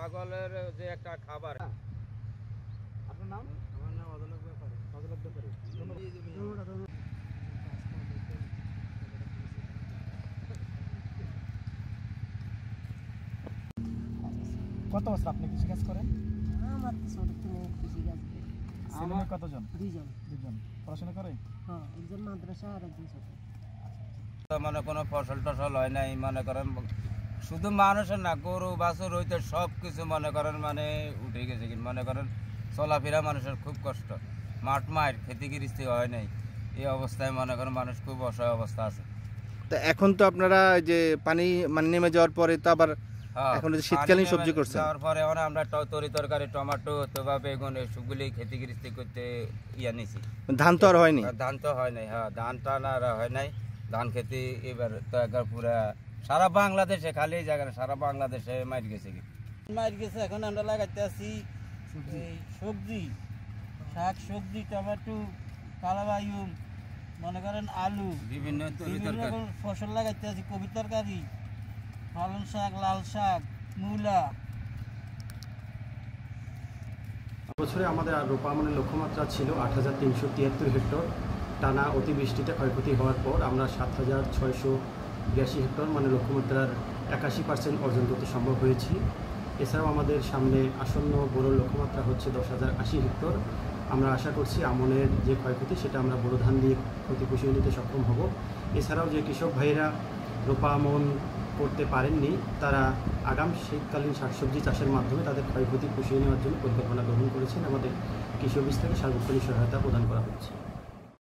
ছাগলের যে একটা খাবার। আপনার নাম? আমার নাম অদলক ব্যাপারী। অদলক ব্যাপারী। কত বছর আপনি কৃষিকাজ করেন? আমার তো ছোট থেকে কৃষিকাজ করি। ছেলে মেয়ে কতজন? দুইজন। দুজন। পড়াশোনা করে? হ্যাঁ, একজন মাদ্রাসা আর একজন ছোট। মনে কোনো ফসল টসল হয় নাই, মনে করেন শুধু মানুষের না, গরু বাছুর হইতে সব কিছু মনে করেন মানে উঠে গেছে। কিন্তু মনে করেন চলাফেরা মানুষের খুব কষ্ট, মাঠ মায়ের খেতে গৃহস্থী হয় নাই। এই অবস্থায় মনে করেন মানুষ খুব অসহায় অবস্থা আছে। তা এখন তো আপনারা যে পানি মানে নেমে যাওয়ার পরে তো আবার এখন যে শীতকালীন সবজি করছেন, তারপরে আমরা তরি তরকারি টমেটো অথবা বেগুন এসবগুলি খেতে গৃহস্থী করতে নিছি। ধান তো আর হয়নি? ধান তো হয় নাই। হ্যাঁ, ধান টান আর হয় নাই। ধান খেতে এবার তো একবার পুরা সারা বাংলাদেশে, খালি জায়গা না, সারা বাংলাদেশে মার গেছে। এখন আমরা লাগাইতে আছি সবজি, শাক সবজি, টমেটো, কালাবায়ুম, মনে করেন আলু, বিভিন্ন রকম ফসল লাগাইতে আছি। কবি তরকারি, পালং শাক, লাল শাক, মূলা। বছরে আমাদের রোপা আমনের লক্ষ্যমাত্রা ছিল ৮৩৭৩ হেক্টর। টানা অতিবৃষ্টিতে ক্ষয়ক্ষতি হওয়ার পর আমরা ৭৬৮২ হেক্টর মানে লক্ষ্যমাত্রার ৮১% অর্জন করতে সম্ভব হয়েছি। এছাড়াও আমাদের সামনে আসন্ন বড় লক্ষ্যমাত্রা হচ্ছে ১০০৮০ হেক্টর। আমরা আশা করছি আমনের যে ক্ষয়ক্ষতি সেটা আমরা বোরো ধান দিয়ে ক্ষতি পুষিয়ে নিতে সক্ষম হব। এছাড়াও যে কৃষক ভাইয়েরা রোপা আমন করতে পারেননি, তারা আগাম শীতকালীন শাকসবজি চাষের মাধ্যমে তাদের ক্ষয়ক্ষতি পুষিয়ে নেওয়ার জন্য পরিকল্পনা গ্রহণ করেছেন। আমাদের কৃষি অফিস থেকে সার্বক্ষণিক সহায়তা প্রদান করা হচ্ছে।